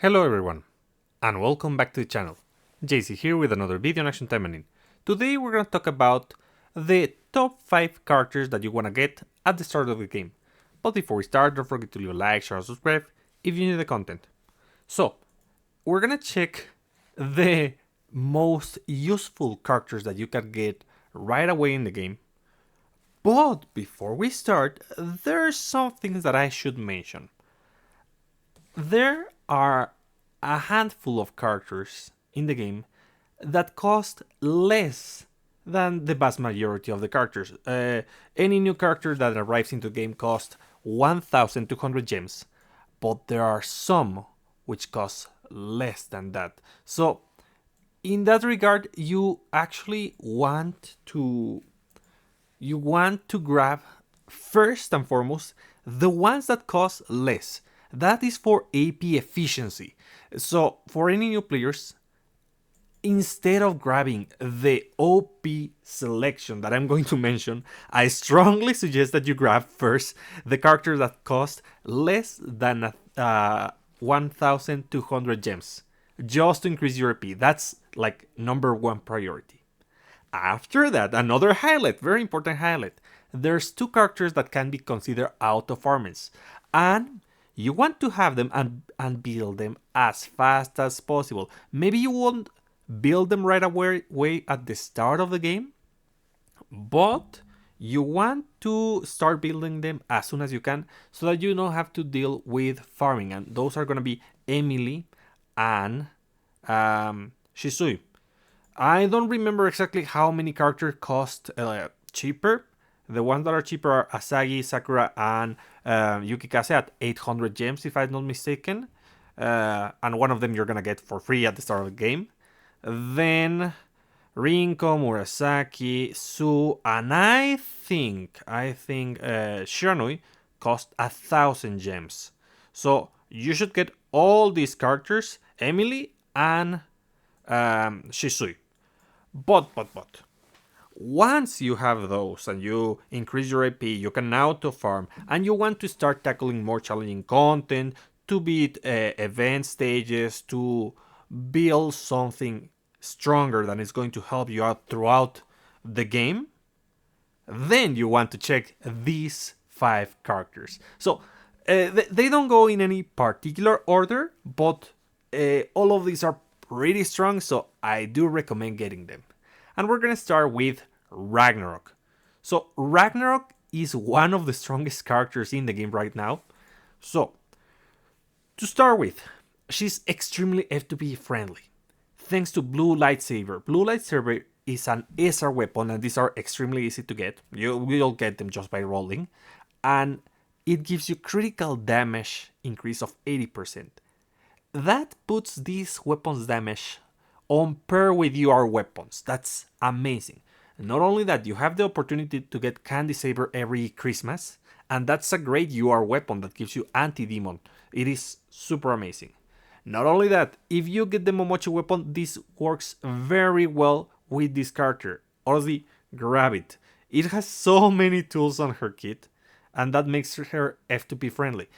Hello everyone, and welcome back to the channel. JC here with another video on Action Taimanin. Today we're gonna talk about the top 5 characters that you wanna get at the start of the game. But before we start, don't forget to leave a like, share, and subscribe if you need the content. So, we're gonna check the most useful characters that you can get right away in the game. But before we start, there's some things that I should mention. There are a handful of characters in the game that cost less than the vast majority of the characters. Any new character that arrives into the game costs 1,200 gems, but there are some which cost less than that. So, in that regard, you actually want to grab first and foremost the ones that cost less. That is for AP efficiency. So for any new players, instead of grabbing the OP selection that I'm going to mention, I strongly suggest that you grab first the character that cost less than 1,200 gems, just to increase your AP. That's like number one priority. After that, another highlight, very important highlight. There's two characters that can be considered auto farmers, and you want to have them and build them as fast as possible. Maybe you won't build them right away at the start of the game, but you want to start building them as soon as you can so that you don't have to deal with farming. And those are going to be Emily and Shisui. I don't remember exactly how many characters cost cheaper. The ones that are cheaper are Asagi, Sakura, and Yukikase at 800 gems, if I'm not mistaken. And one of them you're gonna get for free at the start of the game. Then Rinko, Murasaki, Su, and I think Shiranui cost 1,000 gems. So you should get all these characters, Emily and Shisui. But once you have those and you increase your AP, you can auto farm, and you want to start tackling more challenging content, to beat event stages, to build something stronger that is going to help you out throughout the game, then you want to check these 5 characters. So they don't go in any particular order, but all of these are pretty strong, so I do recommend getting them. And we're gonna start with Ragnarok. So Ragnarok is one of the strongest characters in the game right now. So to start with, she's extremely F2P friendly, thanks to Blue Lightsaber. Blue Lightsaber is an SR weapon, and these are extremely easy to get. You'll get them just by rolling, and it gives you critical damage increase of 80%. That puts these weapons damage on par with your weapons. That's amazing. Not only that, you have the opportunity to get Candy Saber every Christmas, and that's a great UR weapon that gives you anti-demon. It is super amazing. Not only that, if you get the Momochi weapon, this works very well with this character. Honestly, grab it. It has so many tools on her kit, and that makes her F2P friendly.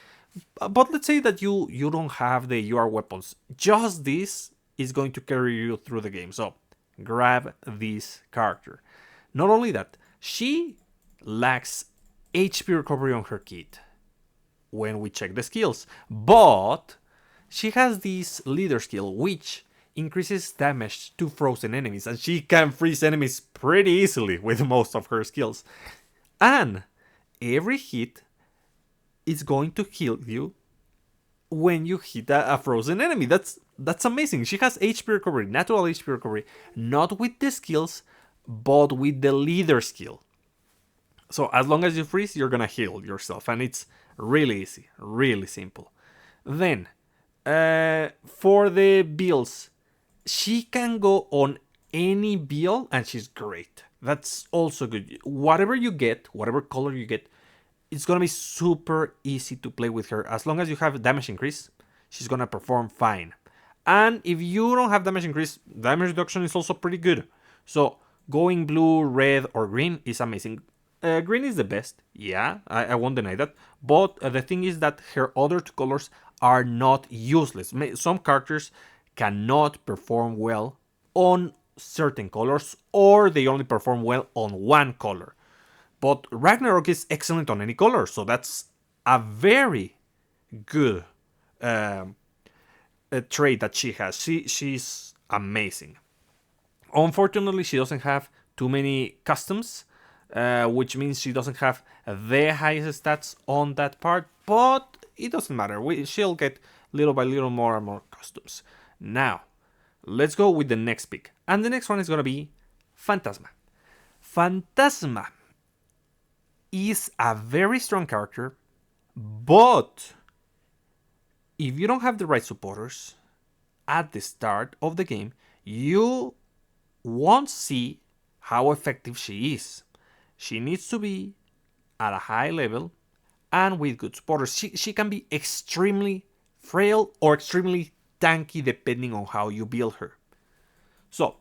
But let's say that you don't have the UR weapons. Just this is going to carry you through the game. So grab this character. Not only that, she lacks HP recovery on her kit when we check the skills, but she has this leader skill which increases damage to frozen enemies, and she can freeze enemies pretty easily with most of her skills. And every hit is going to heal you when you hit a frozen enemy. That's amazing. She has HP recovery, natural HP recovery, not with the skills, but with the leader skill. So as long as you freeze, you're gonna heal yourself, and it's really easy, really simple. Then, for the builds, she can go on any build, and she's great. That's also good. Whatever you get, whatever color you get, it's gonna be super easy to play with her. As long as you have damage increase, she's gonna perform fine. And if you don't have damage increase, damage reduction is also pretty good. So going blue, red, or green is amazing. Green is the best, yeah, I won't deny that. But the thing is that her other two colors are not useless. Some characters cannot perform well on certain colors, or they only perform well on one color. But Ragnarok is excellent on any color, so that's a very good um, trait that she has. She's amazing. Unfortunately, she doesn't have too many customs, which means she doesn't have the highest stats on that part, but it doesn't matter. She'll get little by little more and more customs. Now, let's go with the next pick. And the next one is going to be Fantasma. Fantasma is a very strong character, but if you don't have the right supporters at the start of the game, you won't see how effective she is. She needs to be at a high level and with good supporters. She can be extremely frail or extremely tanky depending on how you build her. So,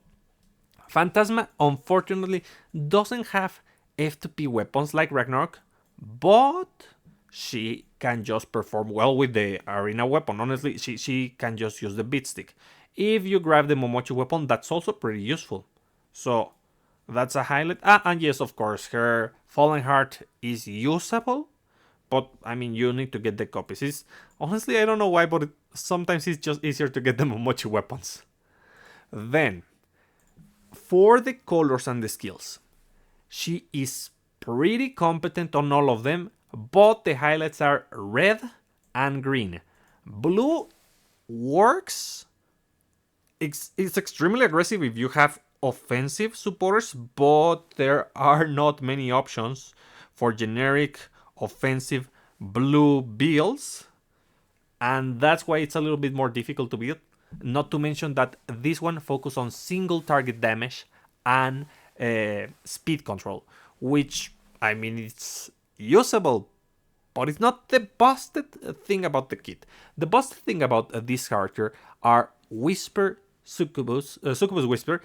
Fantasma unfortunately doesn't have F2P weapons like Ragnarok, but she can just perform well with the arena weapon. Honestly, she can just use the beat stick. If you grab the Momochi weapon, that's also pretty useful. So that's a highlight. And yes, of course, her Fallen Heart is usable, but I mean, you need to get the copies. Honestly, I don't know why, but sometimes it's just easier to get the Momochi weapons. Then, for the colors and the skills, she is pretty competent on all of them, but the highlights are red and green. Blue works. It's extremely aggressive if you have offensive supporters, but there are not many options for generic offensive blue builds, and that's why it's a little bit more difficult to build. Not to mention that this one focuses on single target damage and speed control, which, I mean, it's usable, but it's not the busted thing about the kit. The busted thing about this character are Whisper Succubus Whisper,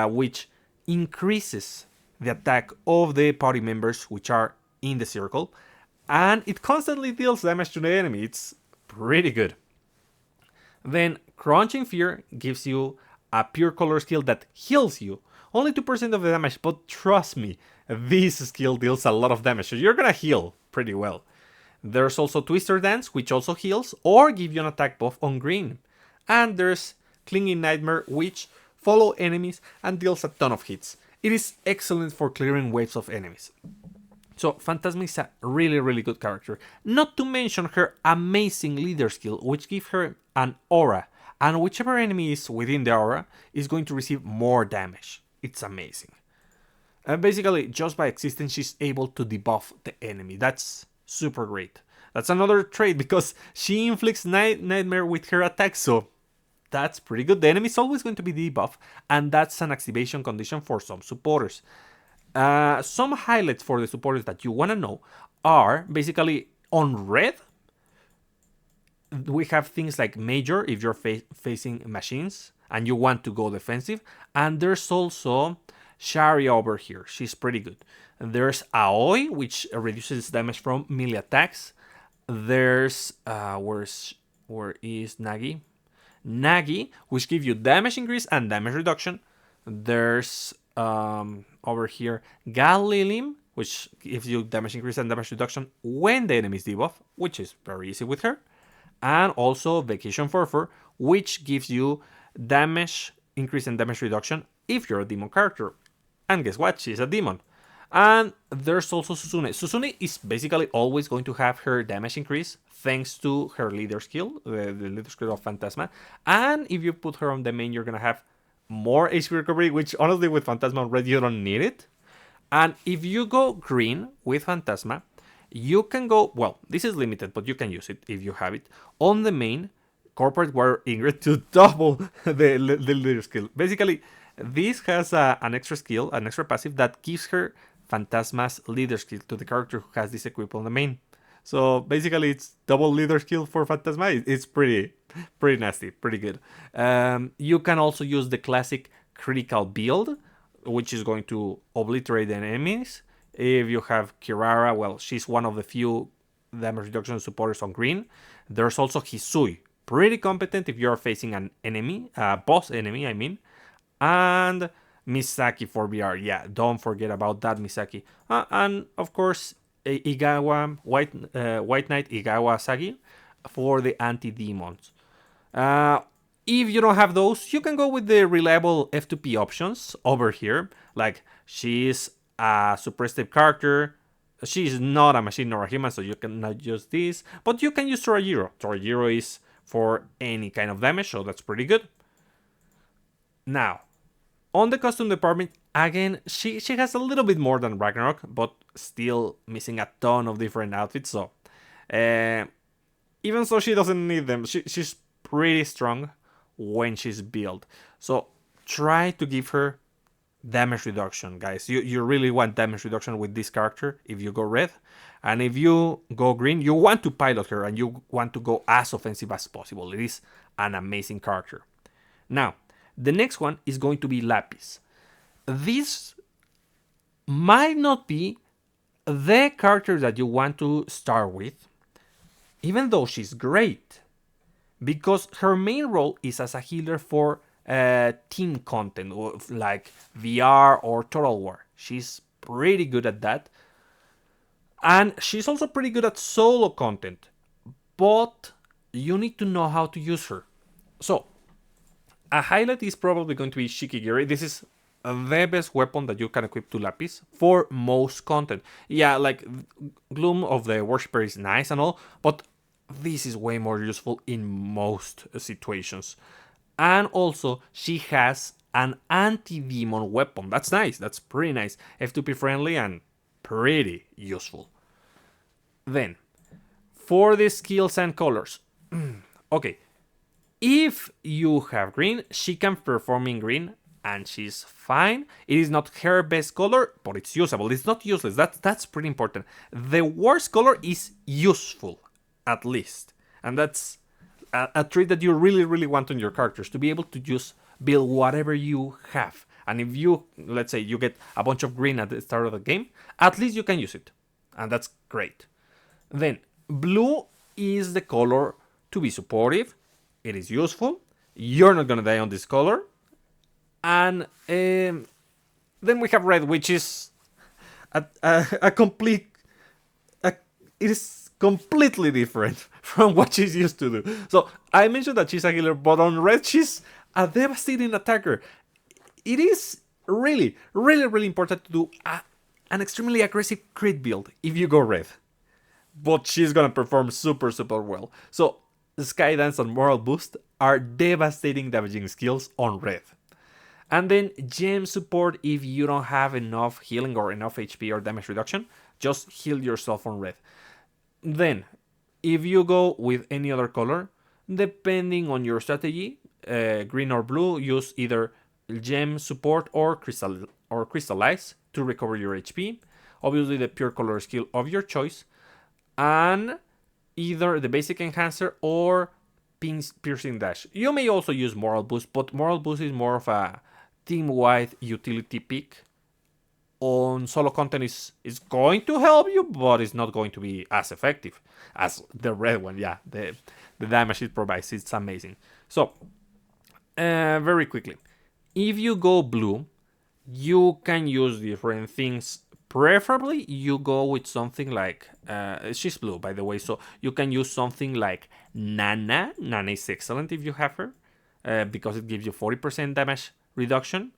which increases the attack of the party members which are in the circle, and it constantly deals damage to the enemy. It's pretty good. Then Crunching Fear gives you a pure color skill that heals you. Only 2% of the damage, but trust me, this skill deals a lot of damage, so you're gonna heal pretty well. There's also Twister Dance, which also heals or give you an attack buff on green. And there's Clinging Nightmare, which follow enemies and deals a ton of hits. It is excellent for clearing waves of enemies. So Fantasma is a really, really good character. Not to mention her amazing leader skill, which gives her an aura. And whichever enemy is within the aura is going to receive more damage. It's amazing. Basically, just by existing, she's able to debuff the enemy. That's super great. That's another trait because she inflicts nightmare with her attack, so that's pretty good. The enemy is always going to be debuffed, and that's an activation condition for some supporters. Some highlights for the supporters that you want to know are basically on red. We have things like Major if you're facing machines and you want to go defensive, and there's also Shari over here. She's pretty good. There's Aoi, which reduces damage from melee attacks. There's where is Nagi? Nagi, which gives you damage increase and damage reduction. There's over here Galilim, which gives you damage increase and damage reduction when the enemy is debuffed, which is very easy with her. And also Vacation Furfur, which gives you damage increase and damage reduction if you're a demon character. And guess what? She's a demon. And there's also Susune. Susune is basically always going to have her damage increase thanks to her leader skill, the leader skill of Fantasma. And if you put her on the main, you're going to have more HP recovery, which honestly with Fantasma on red, you don't need it. And if you go green with Fantasma, you can go, well, this is limited, but you can use it if you have it, on the main Corporate Warrior Ingrid to double the leader skill. Basically, this has an extra skill, an extra passive that gives her Fantasma's leader skill to the character who has this equipped on the main. So basically, it's double leader skill for Fantasma. It's pretty nasty, pretty good. You can also use the classic critical build, which is going to obliterate the enemies. If you have Kirara, well, she's one of the few damage reduction supporters on green. There's also Hisui, pretty competent if you're facing an enemy, boss enemy, I mean. And Misaki for VR. Yeah, don't forget about that Misaki. And of course, Igawa, White Knight Igawa Sagi for the anti-demons. Uh, if you don't have those, you can go with the reliable F2P options over here. Like, she's a suppressive character. She's not a machine nor a human, so you cannot use this. But you can use Torajiro. Torajiro is for any kind of damage, so that's pretty good. Now, on the costume department, again, she has a little bit more than Ragnarok, but still missing a ton of different outfits. So, even so, she doesn't need them. She's pretty strong when she's built. So try to give her damage reduction, guys. You really want damage reduction with this character if you go red. And if you go green, you want to pilot her and you want to go as offensive as possible. It is an amazing character. Now, the next one is going to be Lapis. This might not be the character that you want to start with, even though she's great, because her main role is as a healer for team content, like VR or Total War. She's pretty good at that. And she's also pretty good at solo content, but you need to know how to use her. So, a highlight is probably going to be Shikigiri. This is the best weapon that you can equip to Lapis for most content. Yeah, like Gloom of the Worshipper is nice and all, but this is way more useful in most situations. And also, she has an anti-demon weapon. That's nice. That's pretty nice. F2P friendly and pretty useful. Then, for the skills and colors. Okay, if you have green, she can perform in green and she's fine. It is not her best color, but it's usable. It's not useless. That's pretty important. The worst color is useful, at least. And that's a trait that you really, really want on your characters, to be able to just build whatever you have. And if you, let's say, you get a bunch of green at the start of the game, at least you can use it. And that's great. Then, blue is the color to be supportive. It is useful. You're not gonna die on this color. And then we have red, which is a complete... it is completely different from what she's used to do. So, I mentioned that she's a healer, but on red, she's a devastating attacker. It is really, really, really important to do an extremely aggressive crit build if you go red. But she's gonna perform super, super well. So, Skydance and Moral Boost are devastating damaging skills on red. And then gem support if you don't have enough healing or enough HP or damage reduction. Just heal yourself on red. Then, if you go with any other color, depending on your strategy, green or blue, use either gem support or crystallize to recover your HP. Obviously, the pure color skill of your choice. And either the basic enhancer or piercing dash. You may also use moral boost, but moral boost is more of a team-wide utility pick. On solo content is going to help you, but it's not going to be as effective as the red one. Yeah, the damage it provides, it's amazing. So, very quickly, if you go blue, you can use different things. Preferably, you go with something like... she's blue, by the way, so you can use something like Nana. Nana is excellent if you have her, because it gives you 40% damage reduction.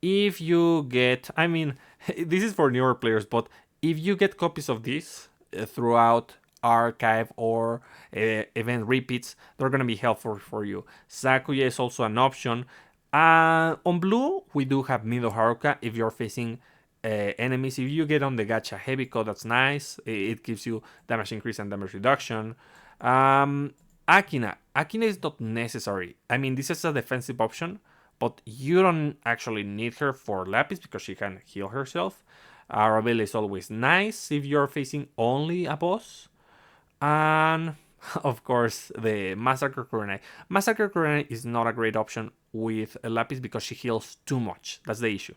If you get... I mean, this is for newer players, but if you get copies of this throughout archive or event repeats, they're going to be helpful for you. Sakuya is also an option. On blue, we do have Mido Haruka if you're facing... enemies. If you get on the gacha heavy code, that's nice. It gives you damage increase and damage reduction. Akina is not necessary. I mean, this is a defensive option, but you don't actually need her for Lapis because she can heal herself. Arabelle is always nice if you're facing only a boss. And of course, the Massacre Kurenai. Massacre Kurenai is not a great option with Lapis because she heals too much. That's the issue.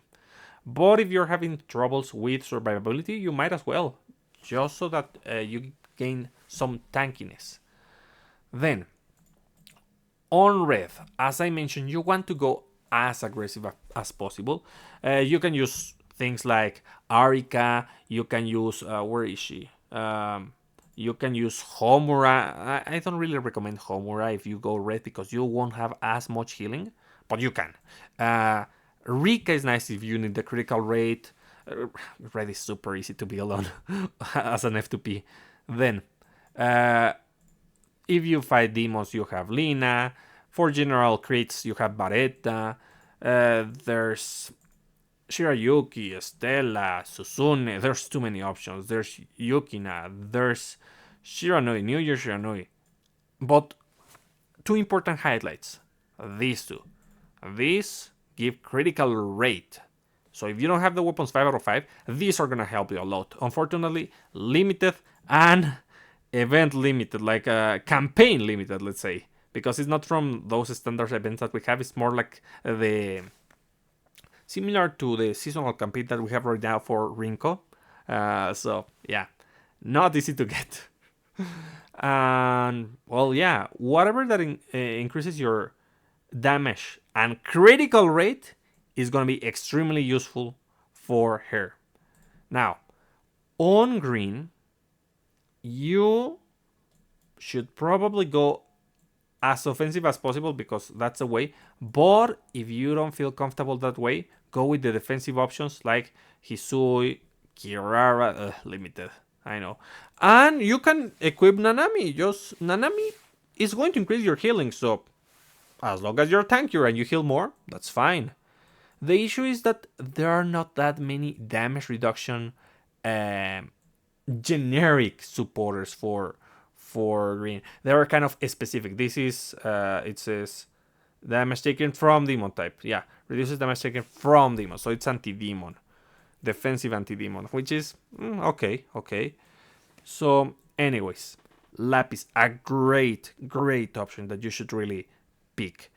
But if you're having troubles with survivability, you might as well, just so that you gain some tankiness. Then, on red, as I mentioned, you want to go as aggressive as possible. You can use things like Arika. You can use where is she? You can use Homura. I don't really recommend Homura if you go red because you won't have as much healing, but you can. Rika is nice if you need the critical rate. Red is super easy to build on as an F2P. Then, uh, if you fight demons, you have Lina. For general crits, you have Baretta. There's Shirayuki, Stella, Susune. There's too many options. There's Yukina. There's Shiranui, New Year Shiranui. But two important highlights. These two. These give critical rate. So if you don't have the weapons 5 out of 5, these are gonna help you a lot. Unfortunately, limited and event limited, like campaign limited, let's say. Because it's not from those standard events that we have, it's more like the similar to the seasonal campaign that we have right now for Rinko. So yeah, not easy to get. And well, yeah, whatever that increases your damage and critical rate is going to be extremely useful for her. Now, on green, you should probably go as offensive as possible because that's the way. But if you don't feel comfortable that way, go with the defensive options like Hisui, Kirara, limited. I know. And you can equip Nanami. Just Nanami is going to increase your healing, so as long as you're tankier and you heal more, that's fine. The issue is that there are not that many damage reduction generic supporters for green. They are kind of specific. This is it says damage taken from demon type. Yeah, reduces damage taken from demon, so it's anti-demon, defensive anti-demon, which is okay. So, anyways, Lapis, a great option that you should really pick.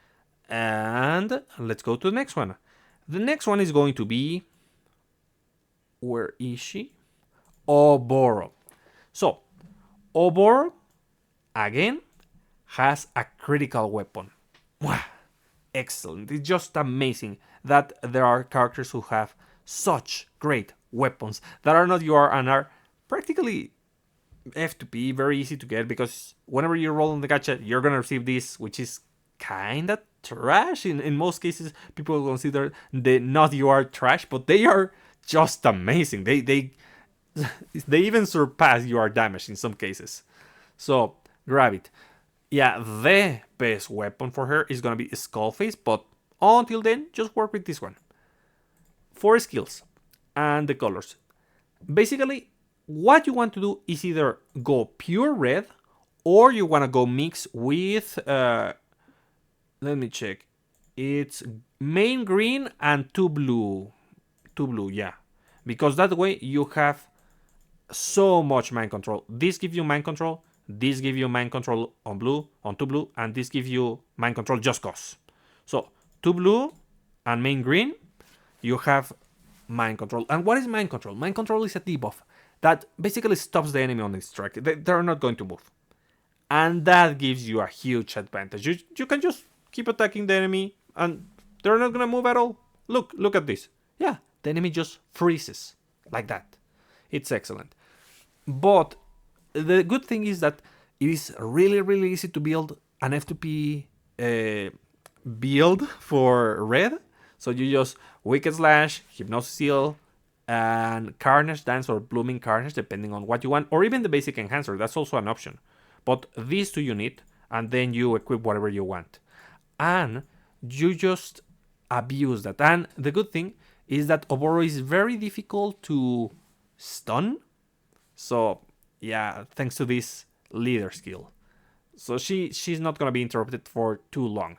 And let's go to the next one. The next one is going to be, where is she? Aborro. So, Aborro, again, has a critical weapon. Wow, excellent. It's just amazing that there are characters who have such great weapons that are not UR and are practically F2P, very easy to get because whenever you roll on the gacha, you're gonna receive this, which is kinda trash. In most cases, people consider the not UR trash, but they are just amazing. They even surpass UR damage in some cases. So grab it. Yeah, the best weapon for her is gonna be Skullface, but until then, just work with this one. 4 skills and the colors. Basically, what you want to do is either go pure red or you want to go mix with let me check, it's main green and 2 blue, yeah, because that way you have so much mind control. This gives you mind control, this gives you mind control on 2 blue, and this gives you mind control just cause. So 2 blue and main green, you have mind control. And what is mind control? Mind control is a debuff that basically stops the enemy on its track. They're not going to move. And that gives you a huge advantage. You can just keep attacking the enemy and they're not going to move at all. Look at this. Yeah, the enemy just freezes like that. It's excellent. But the good thing is that it is really easy to build an F2P build for red. So you just Wicked Slash, Hypnosis Seal, and Carnage Dance or Blooming Carnage, depending on what you want, or even the basic enhancer. That's also an option. But these two you need, and then you equip whatever you want. And you just abuse that. And the good thing is that Aborro is very difficult to stun. So yeah, thanks to this leader skill. So she's not gonna be interrupted for too long.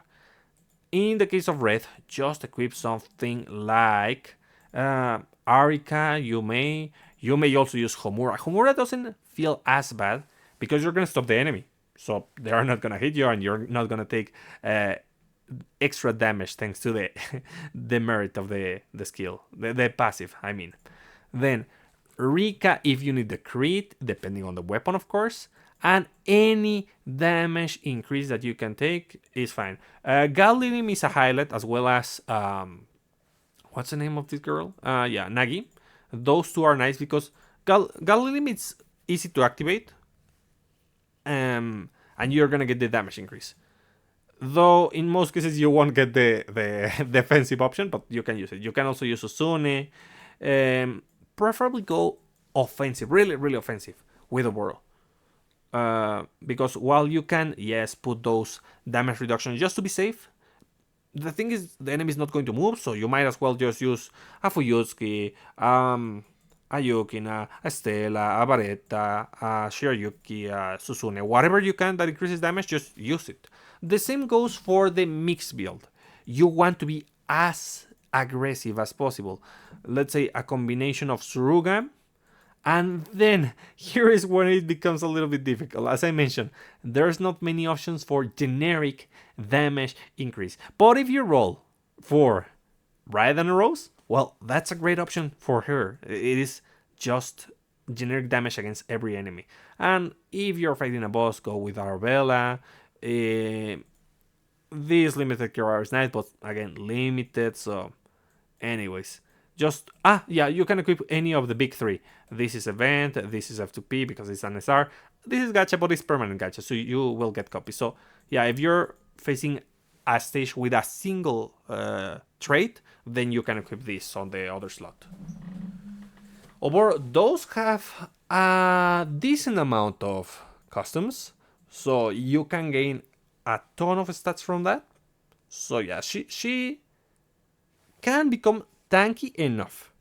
In the case of red, just equip something like Arika. You may also use Homura. Homura doesn't feel as bad because you're gonna stop the enemy, so they are not gonna hit you, and you're not gonna take extra damage thanks to the the merit of the skill, the passive. I mean, then Rika if you need the crit, depending on the weapon, of course, and any damage increase that you can take is fine. Galilim is a highlight, as well as what's the name of this girl? Yeah, Nagi. Those two are nice because Galilim is easy to activate, and you're gonna get the damage increase. Though in most cases you won't get the defensive option, but you can use it. You can also use Usune. Preferably go offensive, really, really offensive with Aborro. Because while you can, yes, put those damage reductions just to be safe, the thing is the enemy is not going to move, so you might as well just use a Fuyutsuki, a Yukina, a Stella, a Baretta, a Shiryuki, a Susune, whatever you can that increases damage, just use it. The same goes for the mixed build. You want to be as aggressive as possible. Let's say a combination of Suruga, and then here is when it becomes a little bit difficult. As I mentioned, there's not many options for generic damage increase. But if you roll for Riot and Rose, well, that's a great option for her. It is just generic damage against every enemy. And if you're fighting a boss, go with Arabella. This limited Kirara is nice, but again, limited, so anyways. Just, yeah, you can equip any of the big three. This is event, this is F2P because it's an SR. This is gacha, but it's permanent gacha, so you will get copies. So, yeah, if you're facing a stage with a single trait, then you can equip this on the other slot. Aborro, those have a decent amount of customs, so you can gain a ton of stats from that. So, yeah, she can become tanky enough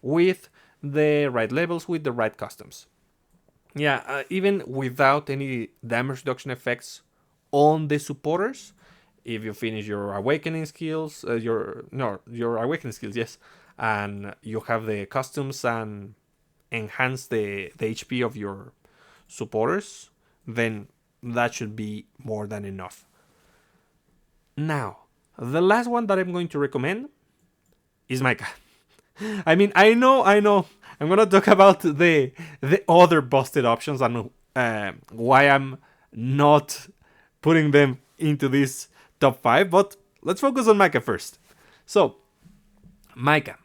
with the right levels, with the right customs. Yeah, even without any damage reduction effects on the supporters, if you finish your awakening skills, your awakening skills, yes, and you have the customs and enhance the HP of your supporters, then that should be more than enough. Now, the last one that I'm going to recommend is Micah. I mean, I know. I'm gonna talk about the other busted options and why I'm not putting them into this top 5, but let's focus on Micah first. So, Micah,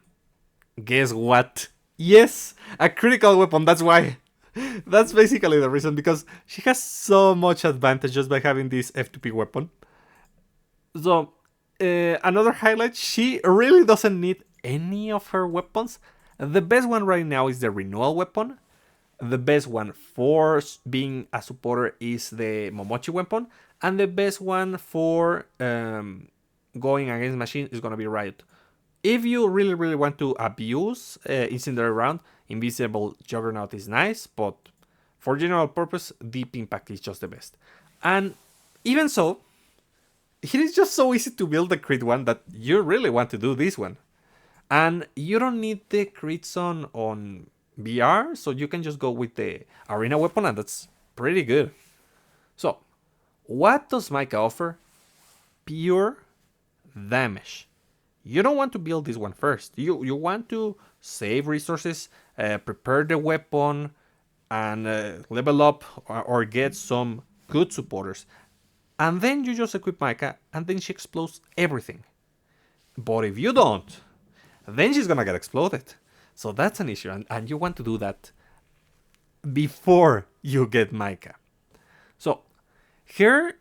guess what? Yes, a critical weapon. That's why. That's basically the reason, because she has so much advantage just by having this F2P weapon. So, another highlight, she really doesn't need any of her weapons. The best one right now is the renewal weapon. The best one for being a supporter is the Momochi weapon. And the best one for going against machine is gonna be Riot. If you really, really want to abuse Incendiary Round, Invisible Juggernaut is nice, but for general purpose, Deep Impact is just the best. And even so, it is just so easy to build the crit one that you really want to do this one. And you don't need the crits on BR, so you can just go with the arena weapon, and that's pretty good. So, what does Micah offer? Pure damage. You don't want to build this one first. You want to save resources, prepare the weapon, and level up or get some good supporters. And then you just equip Micah, and then she explodes everything. But if you don't, then she's gonna get exploded. So that's an issue, and you want to do that before you get Micah. So her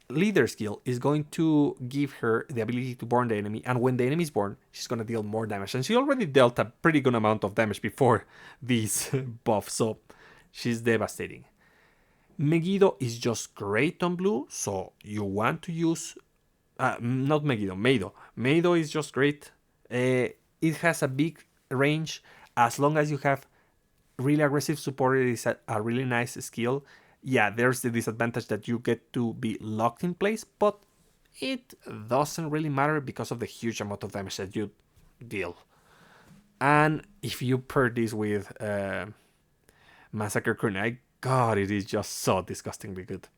leader skill is going to give her the ability to burn the enemy, and when the enemy is born, she's gonna deal more damage. And she already dealt a pretty good amount of damage before this buff, so she's devastating. Megiddo is just great on blue, so you want to use not Megiddo, Meido. Meido is just great. It has a big range. As long as you have really aggressive support, it is a really nice skill. Yeah, there's the disadvantage that you get to be locked in place, but it doesn't really matter because of the huge amount of damage that you deal. And if you pair this with Massacre Kunai, God, it is just so disgustingly good.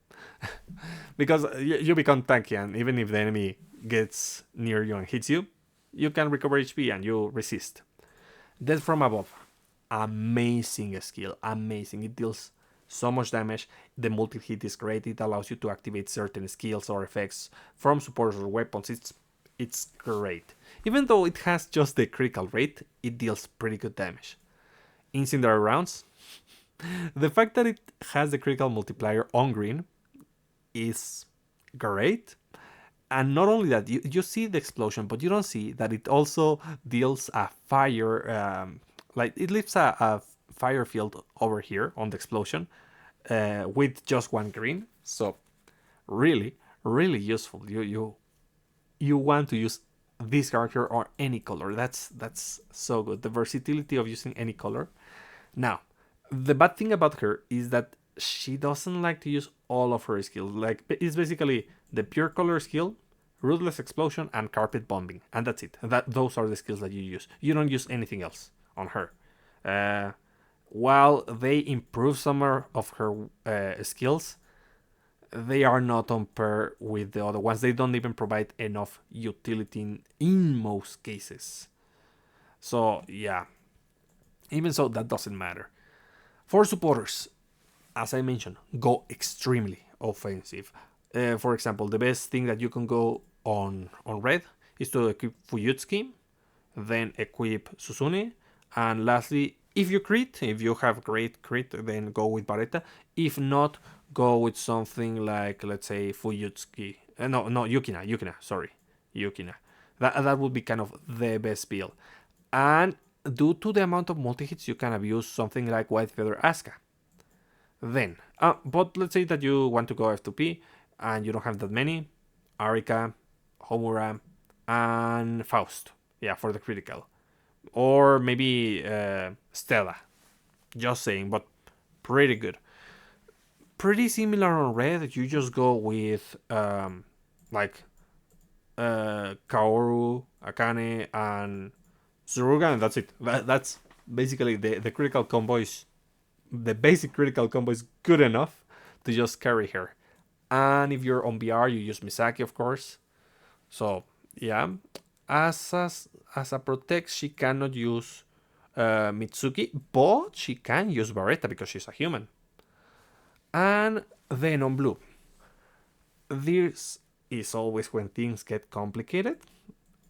Because you become tanky, and even if the enemy gets near you and hits you, you can recover HP and you resist. Death from Above. Amazing skill. Amazing. It deals so much damage. The multi-hit is great. It allows you to activate certain skills or effects from supporters or weapons. It's great. Even though it has just the critical rate, it deals pretty good damage. Incendiary rounds. The fact that it has the critical multiplier on green is great. And not only that, you see the explosion, but you don't see that it also deals a fire, like it leaves a fire field over here on the explosion with just one green. So really, really useful. You want to use this character or any color. That's so good. The versatility of using any color. Now, the bad thing about her is that she doesn't like to use all of her skills. Like it's basically the pure color skill, ruthless explosion, and carpet bombing, and that's it. Those are the skills that you use. You don't use anything else on her. Uh, while they improve some of her skills, they are not on par with the other ones. They don't even provide enough utility in most cases. So yeah, even so, that doesn't matter. For supporters, as I mentioned, go extremely offensive. For example, the best thing that you can go on red is to equip Fuyutsuki, then equip Susune, and lastly, if you have great crit, then go with Baretta. If not, go with something like, let's say, Fuyutsuki. No, Yukina, sorry. Yukina. That would be kind of the best build. And due to the amount of multi-hits, you can abuse something like White Feather Asuka. Then, but let's say that you want to go F2P and you don't have that many. Arika, Homura, and Faust. Yeah, for the critical. Or maybe Stella. Just saying, but pretty good. Pretty similar on red. You just go with like Kaoru, Akane, and Suruga, and that's it. That's basically the critical combo is the basic critical combo is good enough to just carry her. And if you're on BR, you use Misaki, of course. So yeah, as a protect, she cannot use Mitsuki, but she can use Baretta because she's a human. And then on blue, this is always when things get complicated.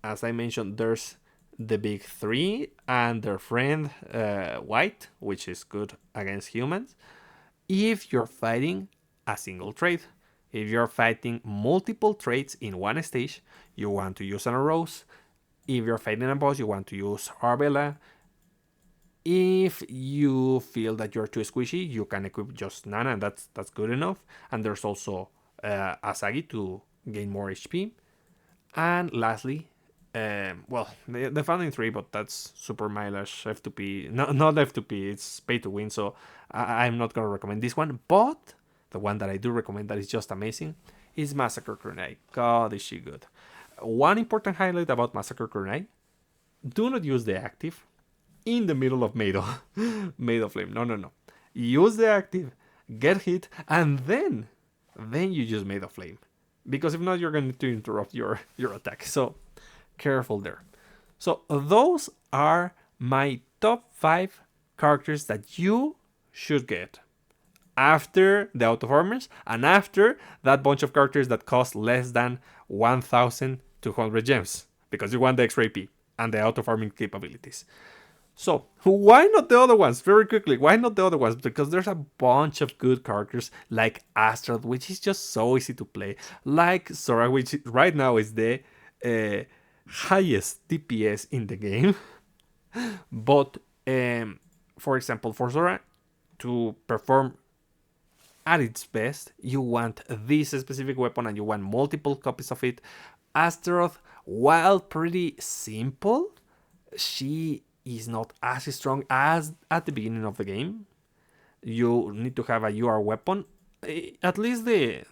As I mentioned, there's the big three and their friend White, which is good against humans. If you're fighting a single trait, if you're fighting multiple traits in one stage, you want to use an Rose. If you're fighting a boss, you want to use Arbella. If you feel that you're too squishy, you can equip just Nana, and that's good enough. And there's also Asagi to gain more HP. And lastly, the founding three, but that's super mileage F2P. No, not F2P, it's pay to win, so I'm not gonna recommend this one. But the one that I do recommend that is just amazing is Massacre Kunai. God, is she good. One important highlight about Massacre Kunai: do not use the active in the middle of Made of Flame. No. Use the active, get hit, and then you use Made of Flame. Because if not, you're going to interrupt your attack. So careful there. So those are my top 5 characters that you should get after the out of armors and after that bunch of characters that cost less than 1,200 gems because you want the extra AP and the out of arming capabilities. So why not the other ones? Very quickly, why not the other ones? Because there's a bunch of good characters like Astrad, which is just so easy to play, like Sora, which right now is the highest DPS in the game. But for example, for Sora to perform at its best, you want this specific weapon and you want multiple copies of it. Astaroth, while pretty simple, she is not as strong as at the beginning of the game. You need to have a UR weapon, at least the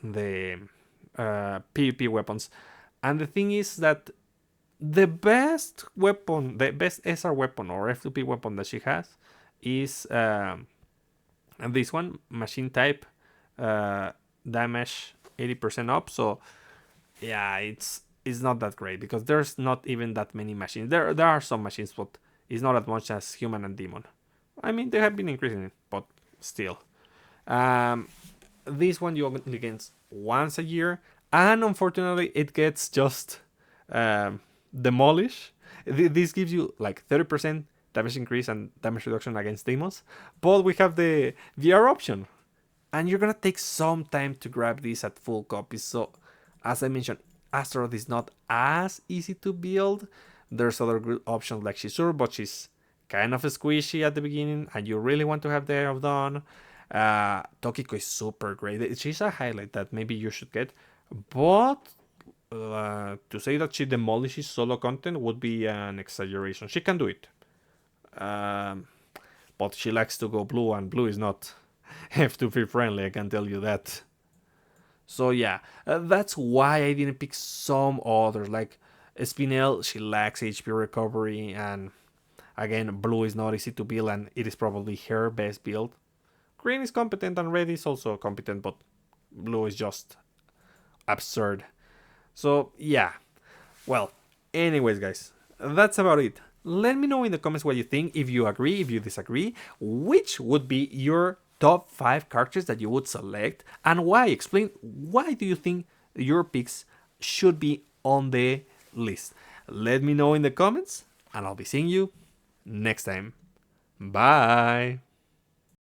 PvP weapons. And the thing is that the best weapon, the best SR weapon or F2P weapon that she has is this one, machine type, damage 80% up. So yeah, it's not that great because there's not even that many machines. There are some machines, but it's not as much as human and demon. I mean, they have been increasing it, but still. Um, this one you only gain once a year, and unfortunately, it gets just demolished. This gives you like 30% damage increase and damage reduction against demons, but we have the VR option, and you're gonna take some time to grab this at full copy. So, as I mentioned, Astaroth is not as easy to build. There's other good options like Shizuru, but she's kind of squishy at the beginning, and you really want to have the Eye of Dawn. Tokiko is super great. She's a highlight that maybe you should get, but to say that she demolishes solo content would be an exaggeration. She can do it, um, but she likes to go blue, and blue is not F2P friendly. I can tell you that. So yeah, that's why I didn't pick some others like Spinel. She lacks HP recovery, and again, blue is not easy to build, and it is probably her best build. Green is competent, and red is also competent, but blue is just absurd. So yeah, well, anyways, guys, that's about it. Let me know in the comments what you think, if you agree, if you disagree, which would be your top 5 characters that you would select, and why. Explain why do you think your picks should be on the list. Let me know in the comments, and I'll be seeing you next time. Bye.